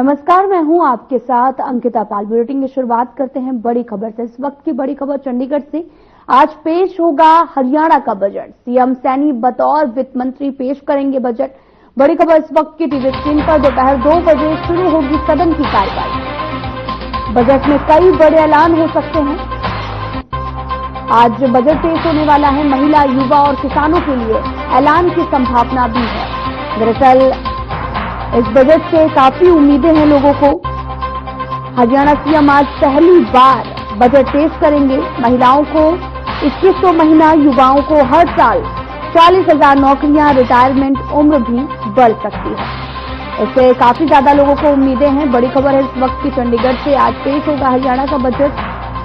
नमस्कार, मैं हूं आपके साथ अंकिता पाल। बुलेटिन की शुरुआत करते हैं बड़ी खबर से। इस वक्त की बड़ी खबर चंडीगढ़ से। आज पेश होगा हरियाणा का बजट। सीएम सैनी बतौर वित्त मंत्री पेश करेंगे बजट। बड़ी खबर इस वक्त की टीवी स्क्रीन पर। दोपहर 2 बजे शुरू होगी सदन की कार्यवाही। बजट में कई बड़े ऐलान हो सकते हैं। आज बजट पेश होने वाला है। महिला, युवा और किसानों के लिए ऐलान की संभावना भी है। दरअसल इस बजट से काफी उम्मीदें हैं लोगों को। हरियाणा सीएम आज पहली बार बजट पेश करेंगे। महिलाओं को 2100 महीना, युवाओं को हर साल 40,000 नौकरियां, रिटायरमेंट उम्र भी बढ़ सकती है। इससे काफी ज्यादा लोगों को उम्मीदें हैं। बड़ी खबर है इस वक्त की चंडीगढ़ से। आज पेश होगा हरियाणा का बजट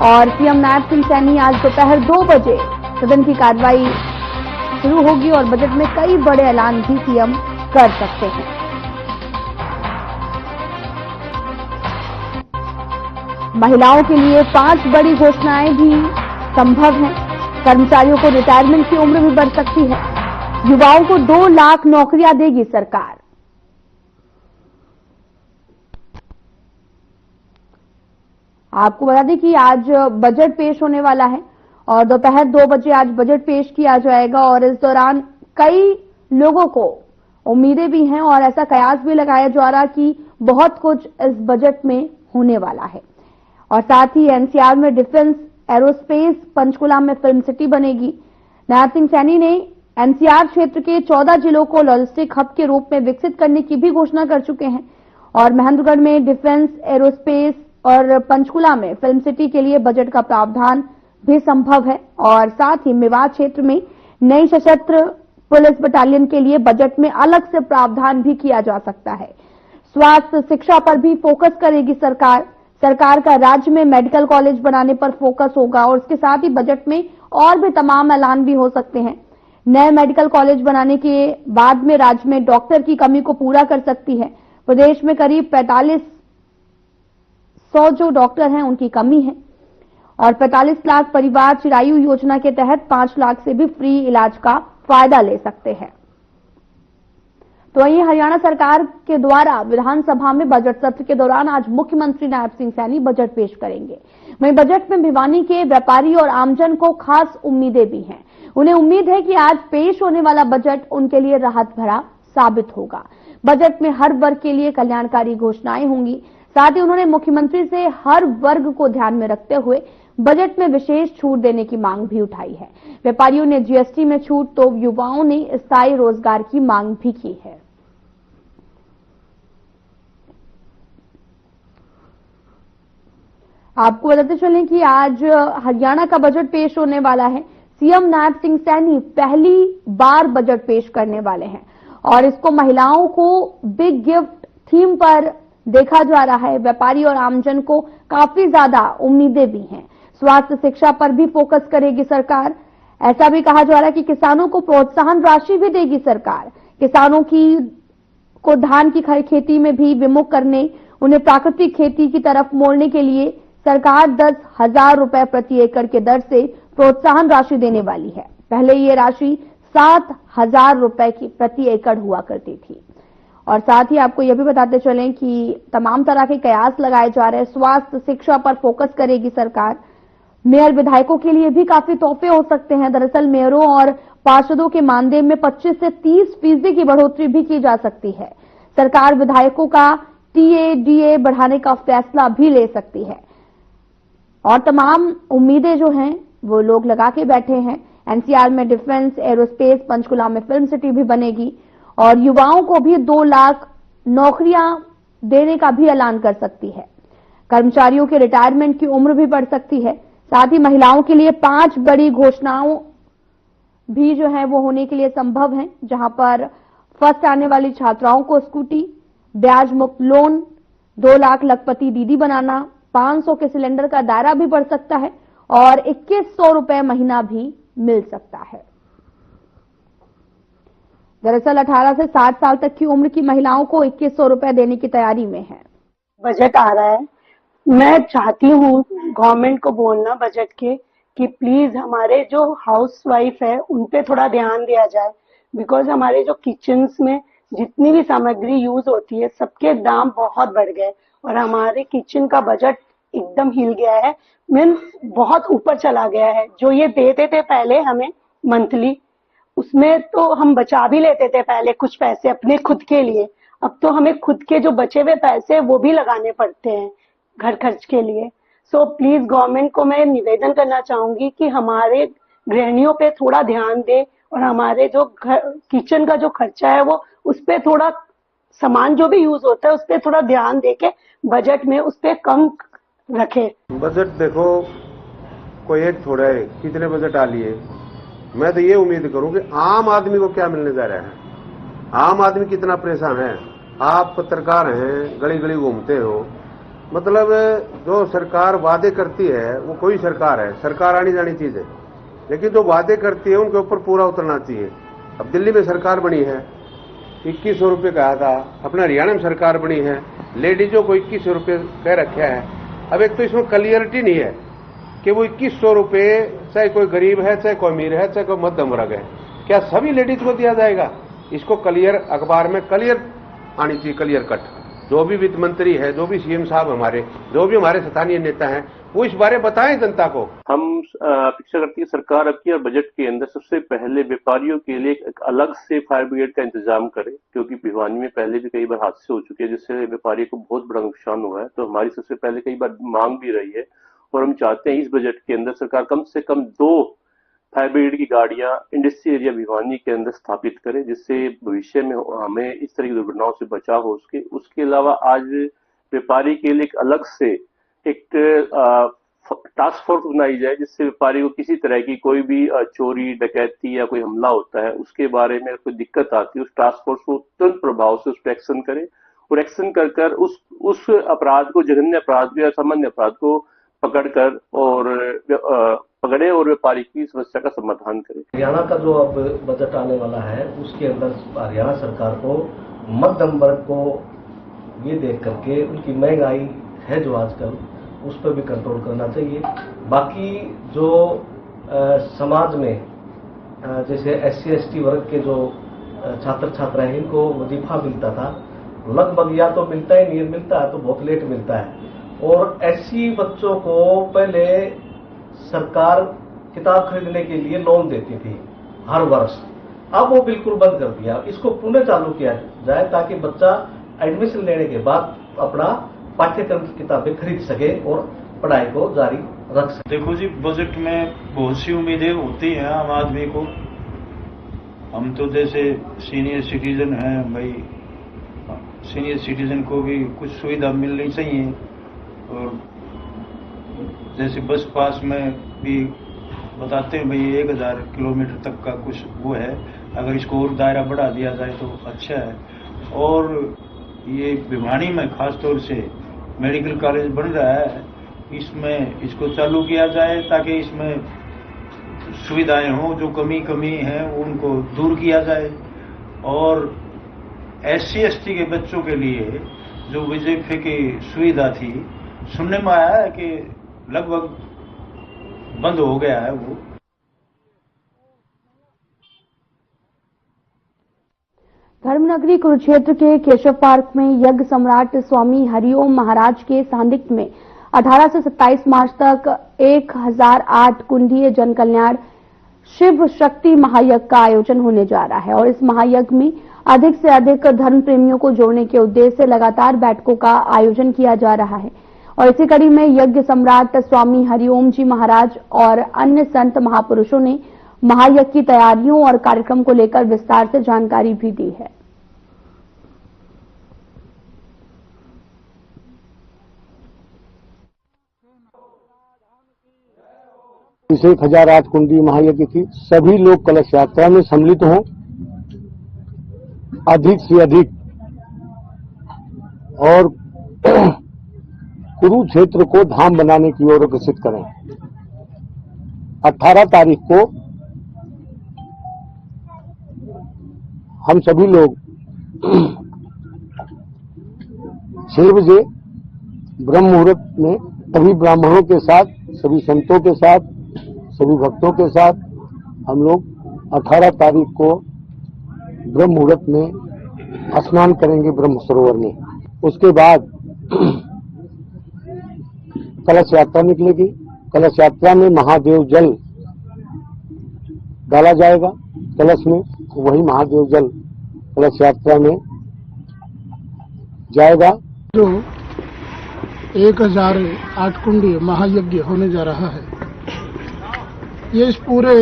और सीएम नायब सिंह सैनी आज दोपहर 2 बजे सदन की कार्रवाई शुरू होगी और बजट में कई बड़े ऐलान भी सीएम कर सकते हैं। महिलाओं के लिए 5 बड़ी घोषणाएं भी संभव हैं। कर्मचारियों को रिटायरमेंट की उम्र भी बढ़ सकती है। युवाओं को 2 लाख नौकरियां देगी सरकार। आपको बता दें कि आज बजट पेश होने वाला है और दोपहर 2 बजे आज बजट पेश किया जाएगा और इस दौरान कई लोगों को उम्मीदें भी हैं और ऐसा कयास भी लगाया जा रहा कि बहुत कुछ इस बजट में होने वाला है। और साथ ही एनसीआर में डिफेंस, एरोस्पेस, पंचकुला में फिल्म सिटी बनेगी। नायब सिंह सैनी ने एनसीआर क्षेत्र के 14 जिलों को लॉजिस्टिक हब के रूप में विकसित करने की भी घोषणा कर चुके हैं और महेंद्रगढ़ में डिफेंस, एरोस्पेस और पंचकुला में फिल्म सिटी के लिए बजट का प्रावधान भी संभव है। और साथ ही मेवात क्षेत्र में नई सशस्त्र पुलिस बटालियन के लिए बजट में अलग से प्रावधान भी किया जा सकता है। स्वास्थ्य, शिक्षा पर भी फोकस करेगी सरकार। सरकार का राज्य में मेडिकल कॉलेज बनाने पर फोकस होगा और इसके साथ ही बजट में और भी तमाम ऐलान भी हो सकते हैं। नए मेडिकल कॉलेज बनाने के बाद में राज्य में डॉक्टर की कमी को पूरा कर सकती है। प्रदेश में करीब 4500 जो डॉक्टर हैं उनकी कमी है और 45 लाख परिवार चिरायु योजना के तहत 5 लाख से भी फ्री इलाज का फायदा ले सकते हैं। तो वहीं हरियाणा सरकार के द्वारा विधानसभा में बजट सत्र के दौरान आज मुख्यमंत्री नायब सिंह सैनी बजट पेश करेंगे। वहीं बजट में भिवानी के व्यापारी और आमजन को खास उम्मीदें भी हैं। उन्हें उम्मीद है कि आज पेश होने वाला बजट उनके लिए राहत भरा साबित होगा। बजट में हर वर्ग के लिए कल्याणकारी घोषणाएं होंगी। साथ ही उन्होंने मुख्यमंत्री से हर वर्ग को ध्यान में रखते हुए बजट में विशेष छूट देने की मांग भी उठाई है। व्यापारियों ने जीएसटी में छूट तो युवाओं ने स्थायी रोजगार की मांग भी की है। आपको बताते चलें कि आज हरियाणा का बजट पेश होने वाला है। सीएम नायब सिंह सैनी पहली बार बजट पेश करने वाले हैं और इसको महिलाओं को बिग गिफ्ट थीम पर देखा जा रहा है। व्यापारी और आमजन को काफी ज्यादा उम्मीदें भी हैं। स्वास्थ्य, शिक्षा पर भी फोकस करेगी सरकार। ऐसा भी कहा जा रहा है कि किसानों को प्रोत्साहन राशि भी देगी सरकार। किसानों को धान की खेती में भी विमुख करने, उन्हें प्राकृतिक खेती की तरफ मोड़ने के लिए सरकार 10,000 रुपए प्रति एकड़ के दर से प्रोत्साहन राशि देने वाली है। पहले ये राशि 7,000 रुपए की प्रति एकड़ हुआ करती थी। और साथ ही आपको यह भी बताते चलें कि तमाम तरह के कयास लगाए जा रहे हैं। स्वास्थ्य, शिक्षा पर फोकस करेगी सरकार। मेयर, विधायकों के लिए भी काफी तोहफे हो सकते हैं। दरअसल मेयरों और पार्षदों के मानदेय में 25 से 30% की बढ़ोतरी भी की जा सकती है। सरकार विधायकों का टीए-डीए बढ़ाने का फैसला भी ले सकती है और तमाम उम्मीदें जो हैं वो लोग लगा के बैठे हैं। एनसीआर में डिफेंस, एरोस्पेस, पंचकुला में फिल्म सिटी भी बनेगी और युवाओं को भी 2 लाख नौकरियां देने का भी ऐलान कर सकती है। कर्मचारियों के रिटायरमेंट की उम्र भी बढ़ सकती है। साथ ही महिलाओं के लिए 5 बड़ी घोषणाओं भी जो है वो होने के लिए संभव है, जहां पर फर्स्ट आने वाली छात्राओं को स्कूटी, ब्याज मुक्त लोन, 2 लाख लखपति दीदी बनाना, 500 के सिलेंडर का दायरा भी बढ़ सकता है और 2100 रुपए महीना भी मिल सकता है। दरअसल 18 से 60 साल तक की उम्र की महिलाओं को 2100 रुपए देने की तैयारी में है। बजट आ रहा है, मैं चाहती हूँ गवर्नमेंट को बोलना बजट के कि प्लीज हमारे जो हाउस वाइफ है उन पे थोड़ा ध्यान दिया जाए। बिकॉज हमारे जो किचन्स में जितनी भी सामग्री यूज होती है सबके दाम बहुत बढ़ गए और हमारे किचन का बजट एकदम हिल गया है, मीन्स बहुत ऊपर चला गया है। जो ये देते थे पहले हमें मंथली, उसमें तो हम बचा भी लेते थे पहले कुछ पैसे अपने खुद के लिए, अब तो हमें खुद के जो बचे हुए पैसे वो भी लगाने पड़ते हैं घर खर्च के लिए। सो प्लीज गवर्नमेंट को मैं निवेदन करना चाहूंगी कि हमारे गृहिणियों पे थोड़ा ध्यान दे और हमारे जो किचन का जो खर्चा है वो उस पे थोड़ा, सामान जो भी यूज होता है उस पे थोड़ा ध्यान दे के बजट में उस पे कम रखे। बजट देखो कोई एक थोड़ा है, कितने बजट डालिए। मैं तो ये उम्मीद करूं कि आम आदमी को क्या मिलने जा रहा है, आम आदमी कितना परेशान है। आप पत्रकार हैं, गली गली घूमते हो, मतलब जो सरकार वादे करती है वो कोई सरकार है, सरकार आनी जानी चीज है, लेकिन जो वादे करती है उनके ऊपर पूरा उतरना चाहिए। अब दिल्ली में सरकार बनी है, 2100 रुपये कहा था, अपना हरियाणा में सरकार बनी है, लेडीजों को 2100 रुपये कह रखा है। अब एक तो इसमें क्लियरिटी नहीं है कि वो 2100 रुपये चाहे कोई गरीब है, चाहे कोई अमीर है, चाहे कोई मध्यम वर्ग है, क्या सभी लेडीज को दिया जाएगा? इसको क्लियर अखबार में क्लियर आनी चाहिए, क्लियर कट। जो भी वित्त मंत्री है, जो भी सीएम साहब हमारे, जो भी हमारे स्थानीय नेता हैं, वो इस बारे बताएं जनता को। हम अपेक्षा करती है सरकार अब की और बजट के अंदर सबसे पहले व्यापारियों के लिए एक अलग से फायर ब्रिगेड का इंतजाम करे, क्योंकि भिवानी में पहले भी कई बार हादसे हो चुके हैं जिससे व्यापारी को बहुत बड़ा नुकसान हुआ है। तो हमारी सबसे पहले कई बार मांग भी रही है और हम चाहते हैं इस बजट के अंदर सरकार कम से कम 2 फायर ब्रिगेड की गाड़ियां इंडस्ट्रियल एरिया भिवानी के अंदर स्थापित करे, जिससे भविष्य में हमें इस तरह की दुर्घटनाओं से बचाव हो सके। उसके अलावा आज व्यापारी के लिए एक अलग से एक टास्क फोर्स बनाई जाए, जिससे व्यापारी को किसी तरह की कोई भी चोरी डकैती या कोई हमला होता है उसके बारे में कोई दिक्कत आती है, उस टास्क फोर्स को तुरंत प्रभाव से उस पर एक्शन करे और एक्शन कर उस अपराध को, जघन्य अपराध या सामान्य अपराध को पकड़कर और पकड़े और व्यापारी की समस्या का समाधान करे। हरियाणा का जो अब बजट आने वाला है उसके अंदर हरियाणा सरकार को मध्यम वर्ग को ये देख करके उनकी महंगाई है जो आजकल उस पर भी कंट्रोल करना चाहिए। बाकी जो समाज में जैसे SC/ST वर्ग के जो छात्र छात्राएं हैं इनको वजीफा मिलता था, लगभग या तो मिलता ही नहीं, मिलता है तो बहुत लेट मिलता है। और SC बच्चों को पहले सरकार किताब खरीदने के लिए लोन देती थी हर वर्ष, अब वो बिल्कुल बंद कर दिया। इसको पुनः चालू किया जाए ताकि बच्चा एडमिशन लेने के बाद अपना पाठ्यक्रम की किताबें खरीद सके और पढ़ाई को जारी रख सके। देखो जी, बजट में बहुत सी उम्मीदें होती हैं आम आदमी को। हम तो जैसे सीनियर सिटीजन हैं भाई, सीनियर सिटीजन को भी कुछ सुविधा मिलनी चाहिए। और जैसे बस पास में भी बताते हैं भाई 1000 किलोमीटर तक का कुछ वो है, अगर इसको और दायरा बढ़ा दिया जाए तो अच्छा है। और ये भिवानी में खास तौर से मेडिकल कॉलेज बन रहा है, इसमें इसको चालू किया जाए ताकि इसमें सुविधाएं हों, जो कमी है उनको दूर किया जाए। और SC/ST के बच्चों के लिए जो वजीफे की सुविधा थी, सुनने में आया है कि लगभग बंद हो गया है वो। धर्मनगरी कुरुक्षेत्र के केशव पार्क में यज्ञ सम्राट स्वामी हरिओम महाराज के सानिध्य में 18 से 27 मार्च तक 1008 कुंडीय जन कल्याण शिव शक्ति महायज्ञ का आयोजन होने जा रहा है और इस महायज्ञ में अधिक से अधिक धर्म प्रेमियों को जोड़ने के उद्देश्य से लगातार बैठकों का आयोजन किया जा रहा है। और इसी कड़ी में यज्ञ सम्राट स्वामी हरिओम जी महाराज और अन्य संत महापुरुषों ने महायज्ञ की तैयारियों और कार्यक्रम को लेकर विस्तार से जानकारी भी दी है। इस 1008 कुंडी महायज्ञ की सभी लोग कलश यात्रा में सम्मिलित हों, अधिक से अधिक, और कुरुक्षेत्र को धाम बनाने की ओर अग्रसित करें। 18 तारीख को हम सभी लोग 6 बजे ब्रह्म मुहूर्त में सभी ब्राह्मणों के साथ, सभी संतों के साथ, सभी भक्तों के साथ हम लोग 18 तारीख को ब्रह्म मुहूर्त में स्नान करेंगे ब्रह्म सरोवर में। उसके बाद कलश यात्रा निकलेगी। कलश यात्रा में महादेव जल डाला जाएगा कलश में, वही महादेव जल कलश यात्रा में जाएगा। जो 1008 कुंडी महायज्ञ होने जा रहा है, ये इस पूरे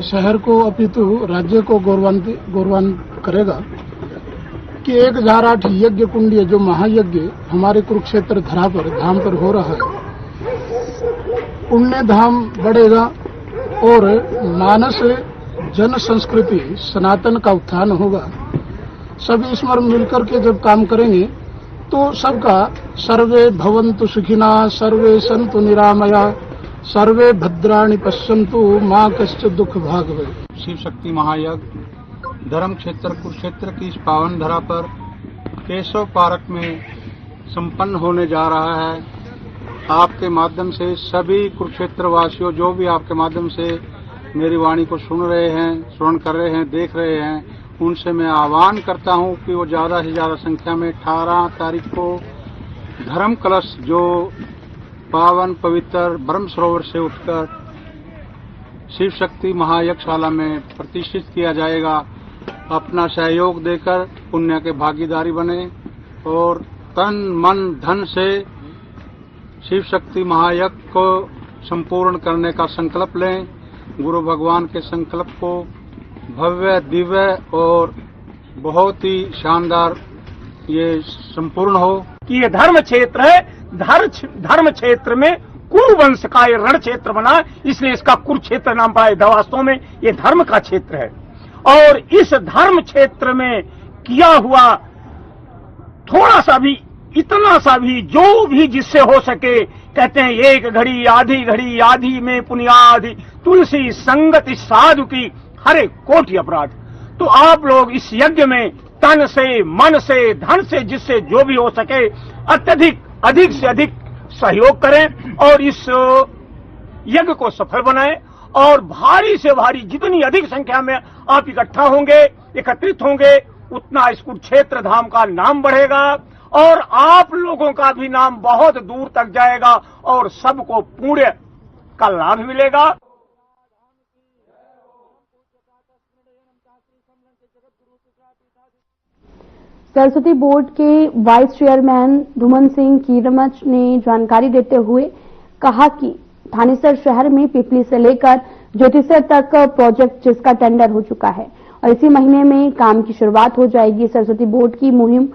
शहर को अपितु राज्य को गौरवान्वित करेगा कि 1008 यज्ञ कुंडी जो महायज्ञ हमारे कुरुक्षेत्र धाम पर हो रहा है, पुण्य धाम बढ़ेगा और मानस जन संस्कृति सनातन का उत्थान होगा। सभी इसमें मिलकर के जब काम करेंगे तो सबका सर्वे भवन्तु सुखिना, सर्वे सन्तु निरामया, सर्वे भद्राणि पश्यन्तु, मां कश्चित् दुख भागवे। शिव शक्ति महायज्ञ धर्म क्षेत्र कुरुक्षेत्र की इस पावन धरा पर केशव पार्क में संपन्न होने जा रहा है। आपके माध्यम से सभी कुरुक्षेत्र वासियों जो भी आपके माध्यम से मेरी वाणी को सुन रहे हैं, श्रवण कर रहे हैं, देख रहे हैं, उनसे मैं आह्वान करता हूं कि वो ज्यादा से ज्यादा संख्या में 18 तारीख को धर्म कलश जो पावन पवित्र ब्रह्म सरोवर से उठकर शिव शक्ति महायज्ञशाला में प्रतिष्ठित किया जाएगा, अपना सहयोग देकर पुण्य के भागीदारी बने और तन मन धन से शिव शक्ति महायज्ञ को संपूर्ण करने का संकल्प लें। गुरु भगवान के संकल्प को भव्य दिव्य और बहुत ही शानदार ये संपूर्ण हो कि ये धर्म क्षेत्र है। धर्म क्षेत्र में कुरु वंश का ये रण क्षेत्र बना, इसलिए इसका कुरुक्षेत्र नाम पड़ा है। वास्तव में ये धर्म का क्षेत्र है और इस धर्म क्षेत्र में किया हुआ थोड़ा सा भी, इतना सा भी, जो भी जिससे हो सके, कहते हैं एक घड़ी आधी में पुण्याधि, तुलसी संगति साधु की हरे कोटि अपराध। तो आप लोग इस यज्ञ में तन से, मन से, धन से, जिससे जो भी हो सके अत्यधिक अधिक से अधिक सहयोग करें और इस यज्ञ को सफल बनाएं और भारी से भारी जितनी अधिक संख्या में आप इकट्ठा होंगे, एकत्रित होंगे, उतना इस कुरुक्षेत्र धाम का नाम बढ़ेगा और आप लोगों का भी नाम बहुत दूर तक जाएगा और सबको पुण्य का लाभ मिलेगा। सरस्वती बोर्ड के वाइस चेयरमैन धुमन सिंह कीरमच ने जानकारी देते हुए कहा कि थानेसर शहर में पिपली से लेकर ज्योतिसर तक प्रोजेक्ट जिसका टेंडर हो चुका है और इसी महीने में काम की शुरुआत हो जाएगी। सरस्वती बोर्ड की मुहिम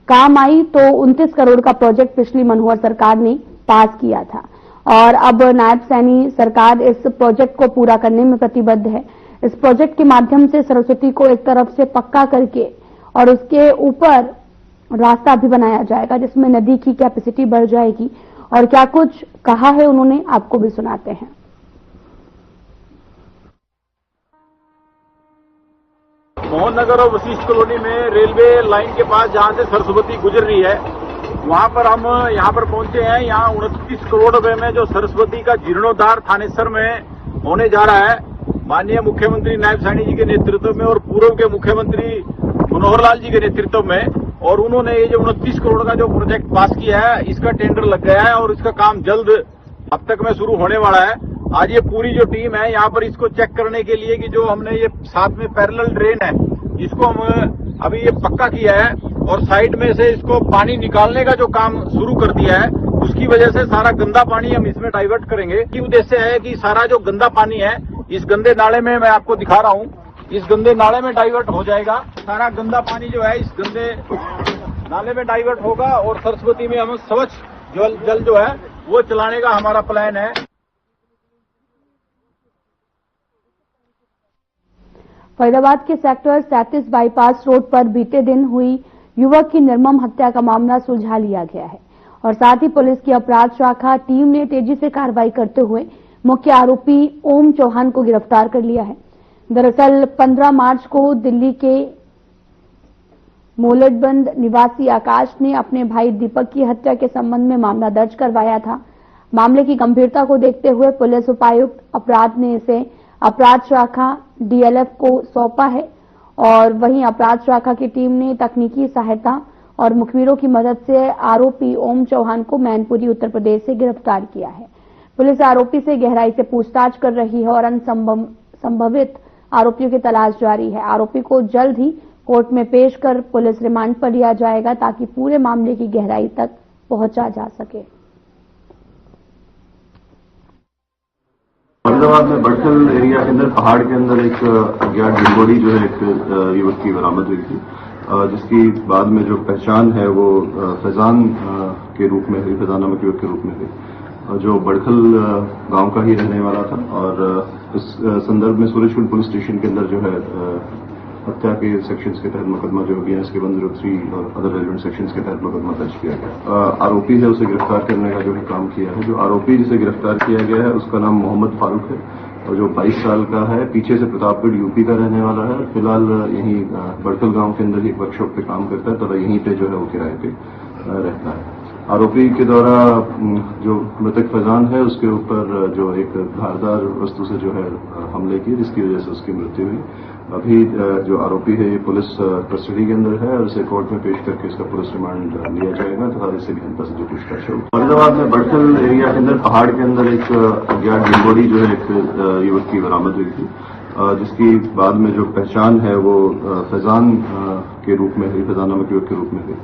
काम आई तो 29 करोड़ का प्रोजेक्ट पिछली मनोहर सरकार ने पास किया था और अब नायब सैनी सरकार इस प्रोजेक्ट को पूरा करने में प्रतिबद्ध है। इस प्रोजेक्ट के माध्यम से सरस्वती को एक तरफ से पक्का करके और उसके ऊपर रास्ता भी बनाया जाएगा जिसमें नदी की कैपेसिटी बढ़ जाएगी और क्या कुछ कहा है उन्होंने, आपको भी सुनाते हैं। मोहन नगर और वशिष्ठ कॉलोनी में रेलवे लाइन के पास जहां से सरस्वती गुजर रही है, वहां पर हम यहां पर पहुंचे हैं। यहां 29 करोड़ रुपए में जो सरस्वती का जीर्णोद्धार थानेसर में होने जा रहा है, माननीय मुख्यमंत्री नायब सैनी जी के नेतृत्व में और पूर्व के मुख्यमंत्री मनोहर लाल जी के नेतृत्व में, और उन्होंने ये जो 29 करोड़ का जो प्रोजेक्ट पास किया है, इसका टेंडर लग गया है और इसका काम जल्द अब तक में शुरू होने वाला है। आज ये पूरी जो टीम है यहाँ पर इसको चेक करने के लिए कि जो हमने ये साथ में पैरेलल ड्रेन है इसको हम अभी ये पक्का किया है और साइड में से इसको पानी निकालने का जो काम शुरू कर दिया है, उसकी वजह से सारा गंदा पानी हम इसमें डाइवर्ट करेंगे। की उद्देश्य है कि सारा जो गंदा पानी है इस गंदे नाले में, मैं आपको दिखा रहा हूँ, इस गंदे नाले में डाइवर्ट हो जाएगा। सारा गंदा पानी जो है इस गंदे नाले में डाइवर्ट होगा और सरस्वती में हम स्वच्छ जल जो है वो चलाने का हमारा प्लान है। फरीदाबाद के सेक्टर 37 बाईपास रोड पर बीते दिन हुई युवक की निर्मम हत्या का मामला सुलझा लिया गया है और साथ ही पुलिस की अपराध शाखा टीम ने तेजी से कार्रवाई करते हुए मुख्य आरोपी ओम चौहान को गिरफ्तार कर लिया है। दरअसल 15 मार्च को दिल्ली के मोलटबंद निवासी आकाश ने अपने भाई दीपक की हत्या के संबंध में मामला दर्ज करवाया था। मामले की गंभीरता को देखते हुए पुलिस उपायुक्त अपराध ने इसे अपराध शाखा डीएलएफ को सौंपा है और वहीं अपराध शाखा की टीम ने तकनीकी सहायता और मुखबिरों की मदद से आरोपी ओम चौहान को मैनपुरी उत्तर प्रदेश से गिरफ्तार किया है। पुलिस आरोपी से गहराई से पूछताछ कर रही है और अन्य संभावित आरोपियों की तलाश जारी है। आरोपी को जल्द ही कोर्ट में पेश कर पुलिस रिमांड पर लिया जाएगा ताकि पूरे मामले की गहराई तक पहुंचा जा सके। फरीदाबाद में बड़खल एरिया के अंदर पहाड़ के अंदर एक अज्ञात डेड बॉडी जो है एक युवक की बरामद हुई थी, जिसकी बाद में जो पहचान है वो फैजान के रूप में हुई, फैजान नामक युवक के रूप में हुई, जो बड़खल गांव का ही रहने वाला था। और इस संदर्भ में सूरजकुंड पुलिस स्टेशन के अंदर जो है हत्या के सेक्शंस के तहत मुकदमा जो BNS के 103 और अदर रेलिवेंट सेक्शंस के तहत मुकदमा दर्ज किया गया। आरोपी है उसे गिरफ्तार करने का जो है काम किया है। जो आरोपी जिसे गिरफ्तार किया गया है उसका नाम मोहम्मद फारूक है और जो 22 साल का है, पीछे से प्रतापगढ़ यूपी का रहने वाला है। फिलहाल यहीं बड़खल गांव के अंदर ही एक वर्कशॉप पे काम करता है, तथा यहीं पे जो है वो किराए पे रहता है। आरोपी के द्वारा जो मृतक फैजान है उसके ऊपर जो एक धारदार वस्तु से जो है हमले किए, जिसकी वजह से उसकी मृत्यु हुई। अभी जो आरोपी है ये पुलिस कस्टडी के अंदर है और इसे कोर्ट में पेश करके इसका पुलिस रिमांड लिया जाएगा तथा इससे गहनता से जो पूछताछ होगी। फरीदाबाद में बड़खल एरिया के अंदर पहाड़ के अंदर एक अज्ञात डेड बॉडी जो है एक युवक की बरामद हुई थी, जिसकी बाद में जो पहचान है वो फैजान के रूप में हुई, फैजान नामक युवक के रूप में हुई,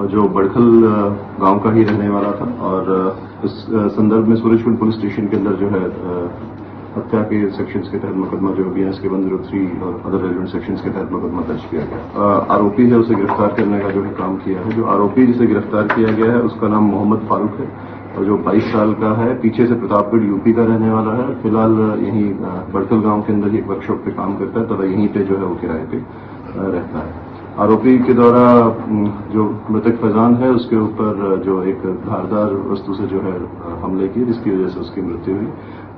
जो बड़खल गांव का ही रहने वाला था। और इस संदर्भ में सूरजकुंड पुलिस स्टेशन के अंदर जो है हत्या के सेक्शंस के तहत मुकदमा जो BNS के 103 और अदर रेलिवेंट सेक्शंस के तहत मुकदमा दर्ज किया गया। आरोपी है उसे गिरफ्तार करने का जो है काम किया है। जो आरोपी जिसे गिरफ्तार किया गया है उसका नाम मोहम्मद फारूक है और जो 22 साल का है, पीछे से प्रतापगढ़ यूपी का रहने वाला है। फिलहाल यहीं बड़खल गांव के अंदर ही एक वर्कशॉप पे काम करता है, तथा यहीं पे जो है वो किराए पे रहता है। आरोपी के द्वारा जो मृतक फैजान है उसके ऊपर जो एक धारदार वस्तु से जो है हमले किए, जिसकी वजह से उसकी मृत्यु हुई।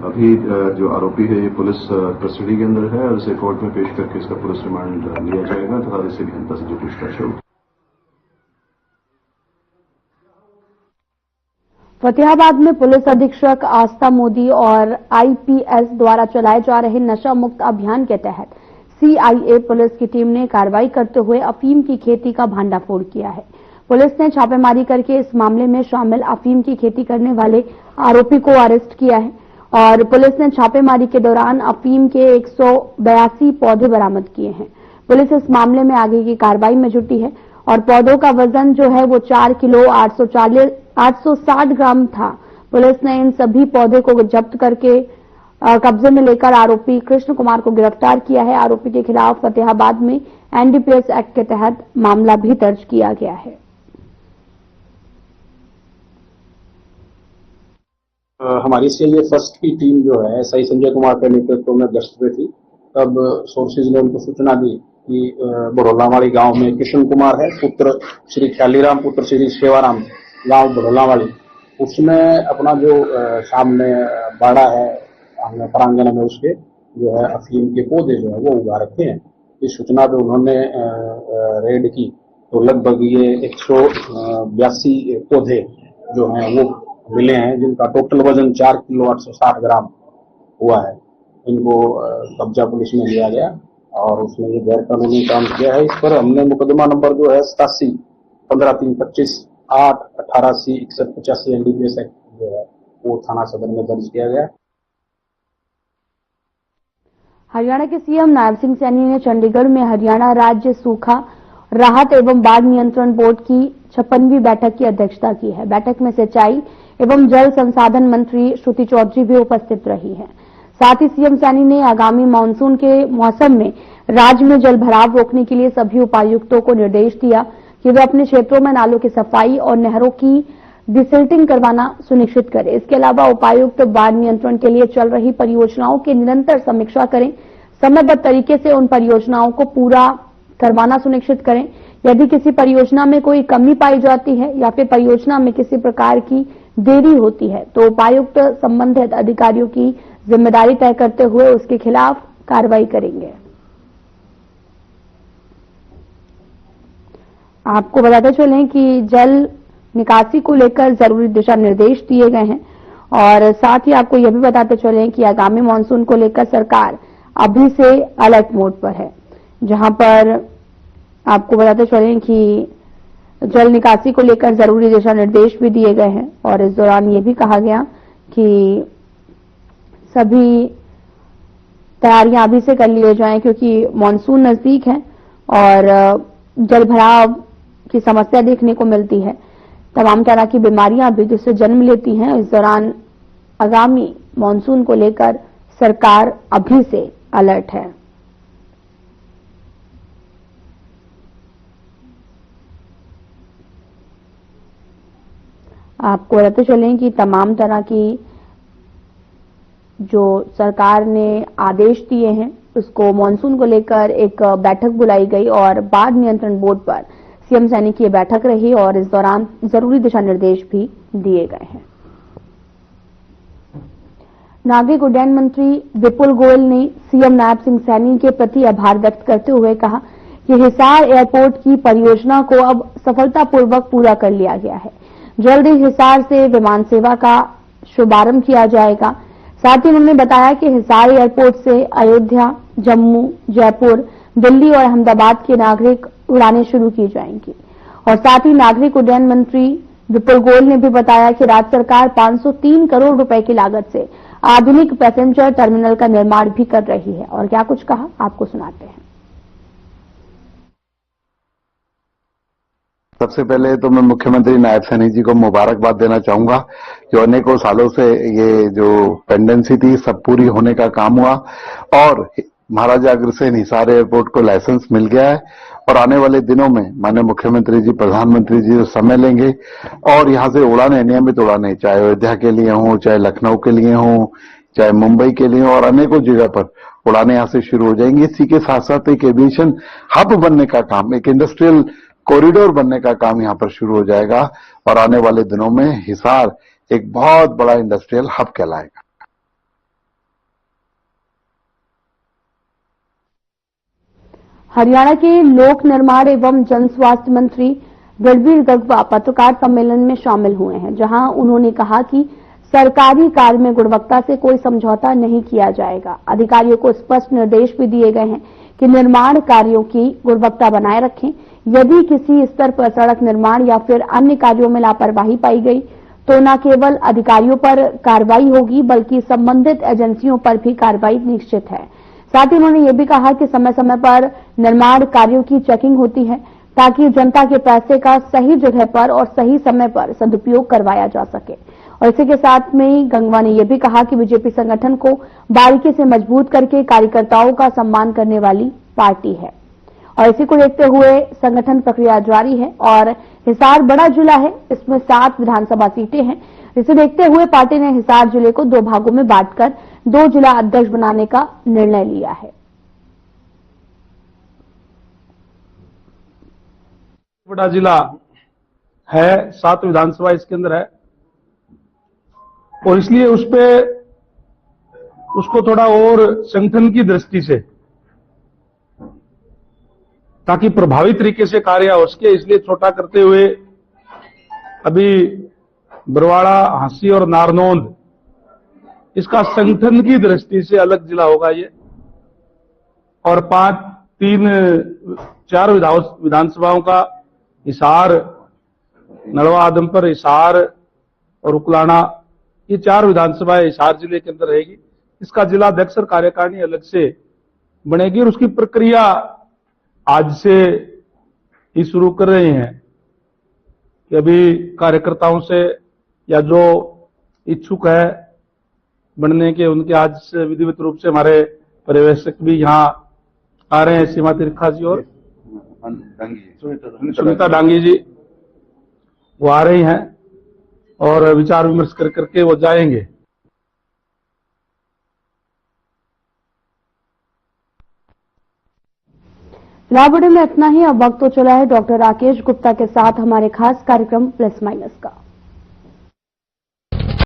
अभी जो आरोपी है ये पुलिस कस्टडी के अंदर है और इसे कोर्ट में पेश करके इसका पुलिस रिमांड लिया जाएगा तथा इससे गहनता से जो पूछताछ होगी। फतेहाबाद में पुलिस अधीक्षक आस्था मोदी और IPS द्वारा चलाए जा रहे नशा मुक्त अभियान के तहत CIA पुलिस की टीम ने कार्रवाई करते हुए अफीम की खेती का भांडाफोड़ किया है। पुलिस ने छापेमारी करके इस मामले में शामिल अफीम की खेती करने वाले आरोपी को अरेस्ट किया है और पुलिस ने छापेमारी के दौरान अफीम के 182 पौधे बरामद किए हैं। पुलिस इस मामले में आगे की कार्रवाई में जुटी है और पौधों का वजन जो है वो 4 किलो 860 ग्राम था। पुलिस ने इन सभी पौधे को जब्त करके कब्जे में लेकर आरोपी कृष्ण कुमार को गिरफ्तार किया है। आरोपी के खिलाफ फतेहाबाद में NDPS एक्ट के तहत मामला भी दर्ज किया गया है। हमारी सीआईए फर्स्ट की टीम जो है SI संजय कुमार के नेतृत्व में गश्त पे थी। तब सोर्सेज ने उनको सूचना दी कि बड़ोलावाड़ी गांव में कृष्ण कुमार है, पुत्र श्री ख्यालीराम, पुत्र श्री सेवाराम, गांव बड़ोलावाड़ी। उसने अपना जो सामने बाड़ा है प्रांगण में उसके जो है अफीम के पौधे जो है वो उगा रखे हैं। इस सूचना पे उन्होंने रेड की तो लगभग ये 182 पौधे जो हैं वो मिले हैं, जिनका टोटल वजन 4 किलो 860 ग्राम हुआ है। इनको कब्जा पुलिस में लिया गया और उसने ये गैर कानूनी काम किया है। इस पर हमने मुकदमा नंबर जो है 87 15/3/25 8 18 C 6185 NDPS एक्ट जो है वो थाना सदर में दर्ज किया गया। हरियाणा के सीएम नायब सिंह सैनी ने चंडीगढ़ में हरियाणा राज्य सूखा राहत एवं बाढ़ नियंत्रण बोर्ड की 56वीं बैठक की अध्यक्षता की है। बैठक में सिंचाई एवं जल संसाधन मंत्री श्रुति चौधरी भी उपस्थित रही हैं। साथ ही सीएम सैनी ने आगामी मानसून के मौसम में राज्य में जल भराव रोकने के लिए सभी उपायुक्तों को निर्देश दिया कि वे अपने क्षेत्रों में नालों की सफाई और नहरों की डिसिल्टिंग करवाना सुनिश्चित करें। इसके अलावा उपायुक्त बाढ़ नियंत्रण के लिए चल रही परियोजनाओं की निरंतर समीक्षा करें, समयबद्ध तरीके से उन परियोजनाओं को पूरा करवाना सुनिश्चित करें। यदि किसी परियोजना में कोई कमी पाई जाती है या फिर परियोजना में किसी प्रकार की देरी होती है तो उपायुक्त संबंधित अधिकारियों की जिम्मेदारी तय करते हुए उसके खिलाफ कार्रवाई करेंगे। आपको बताते चलें कि जल निकासी को लेकर जरूरी दिशा निर्देश दिए गए हैं और साथ ही आपको यह भी बताते चलें कि आगामी मानसून को लेकर सरकार अभी से अलर्ट मोड पर है। जहां पर आपको बताते चलें कि जल निकासी को लेकर जरूरी दिशा निर्देश भी दिए गए हैं और इस दौरान ये भी कहा गया कि सभी तैयारियां अभी से कर लिए जाएं क्योंकि मानसून नजदीक है और जल भराव की समस्या देखने को मिलती है। तमाम तरह की बीमारियां भी जिससे जन्म लेती हैं। इस दौरान आगामी मानसून को लेकर सरकार अभी से अलर्ट है। आपको बताते चलें कि तमाम तरह की जो सरकार ने आदेश दिए हैं उसको मानसून को लेकर एक बैठक बुलाई गई और बाढ़ नियंत्रण बोर्ड पर सीएम सैनी की बैठक रही और इस दौरान जरूरी दिशा निर्देश भी दिए गए हैं। नागरिक उड्डयन मंत्री विपुल गोयल ने सीएम नायब सिंह सैनी के प्रति आभार व्यक्त करते हुए कहा कि हिसार एयरपोर्ट की परियोजना को अब सफलतापूर्वक पूरा कर लिया गया है। जल्द ही हिसार से विमान सेवा का शुभारंभ किया जाएगा। साथ ही उन्होंने बताया कि हिसार एयरपोर्ट से अयोध्या, जम्मू, जयपुर, दिल्ली और अहमदाबाद के नागरिक उड़ानें शुरू की जाएंगी। और साथ ही नागरिक उड्डयन मंत्री विपुल गोयल ने भी बताया कि राज्य सरकार 503 करोड़ रुपए की लागत से आधुनिक पैसेंजर टर्मिनल का निर्माण भी कर रही है। और क्या कुछ कहा, आपको सुनाते हैं। सबसे पहले तो मैं मुख्यमंत्री नायब सैनी जी को मुबारकबाद देना चाहूंगा कि अनेकों सालों से ये जो पेंडेंसी थी सब पूरी होने का काम हुआ और महाराजा अग्रसेन हिसार एयरपोर्ट को लाइसेंस मिल गया है और आने वाले दिनों में माननीय मुख्यमंत्री जी, प्रधानमंत्री जी समय लेंगे और यहां से उड़ाने, नियमित उड़ाने, चाहे अयोध्या के लिए हो, चाहे लखनऊ के लिए हो, चाहे मुंबई के लिए और अनेकों जगह पर उड़ाने यहां से शुरू हो जाएंगी। इसी के साथ साथ एक एविएशन हब बनने का काम, एक इंडस्ट्रियल कॉरिडोर बनने का काम यहां पर शुरू हो जाएगा और आने वाले दिनों में हिसार एक बहुत बड़ा इंडस्ट्रियल हब कहलाएगा। हरियाणा के लोक निर्माण एवं जन स्वास्थ्य मंत्री रणबीर गढ़वा पत्रकार सम्मेलन में शामिल हुए हैं, जहां उन्होंने कहा कि सरकारी कार्य में गुणवत्ता से कोई समझौता नहीं किया जाएगा। अधिकारियों को स्पष्ट निर्देश भी दिए गए हैं कि निर्माण कार्यों की गुणवत्ता बनाए रखें। यदि किसी स्तर पर सड़क निर्माण या फिर अन्य कार्यों में लापरवाही पाई गई तो न केवल अधिकारियों पर कार्रवाई होगी बल्कि संबंधित एजेंसियों पर भी कार्रवाई निश्चित है। साथ ही उन्होंने ये भी कहा कि समय समय पर निर्माण कार्यों की चेकिंग होती है ताकि जनता के पैसे का सही जगह पर और सही समय पर सदुपयोग करवाया जा सके। और इसी के साथ में ही गंगवा ने यह भी कहा कि बीजेपी संगठन को बारीकी से मजबूत करके कार्यकर्ताओं का सम्मान करने वाली पार्टी है और इसी को देखते हुए संगठन प्रक्रिया जारी है और हिसार बड़ा जिला है, इसमें 7 विधानसभा सीटें हैं। इसे देखते हुए पार्टी ने हिसार जिले को 2 भागों में बांटकर 2 जिला अध्यक्ष बनाने का निर्णय लिया है। बड़ा जिला है, 7 विधानसभा इसके अंदर है और इसलिए उसको थोड़ा और संगठन की दृष्टि से ताकि प्रभावी तरीके से कार्य हो सके, इसलिए छोटा करते हुए अभी बरवाड़ा, हांसी और नारनौंद इसका संगठन की दृष्टि से अलग जिला होगा ये और 4 विधानसभाओं का हिसार, नलवा, आदमपुर, हिसार और उकलाना, ये 4 विधानसभाएं हिसार जिले के अंदर रहेगी। इसका जिला अध्यक्ष और कार्यकारिणी अलग से बनेगी और उसकी प्रक्रिया आज से ही शुरू कर रहे हैं कि अभी कार्यकर्ताओं से या जो इच्छुक है बनने के उनके आज से विधिवत रूप से हमारे पर्यवेक्षक भी यहाँ आ रहे हैं, सीमा तिरखा जी और सुनीता डांगी जी, वो आ रही हैं और विचार विमर्श करके वो जाएंगे। लाभ में इतना ही। अब वक्त तो चला है डॉक्टर राकेश गुप्ता के साथ हमारे खास कार्यक्रम प्लस माइनस का।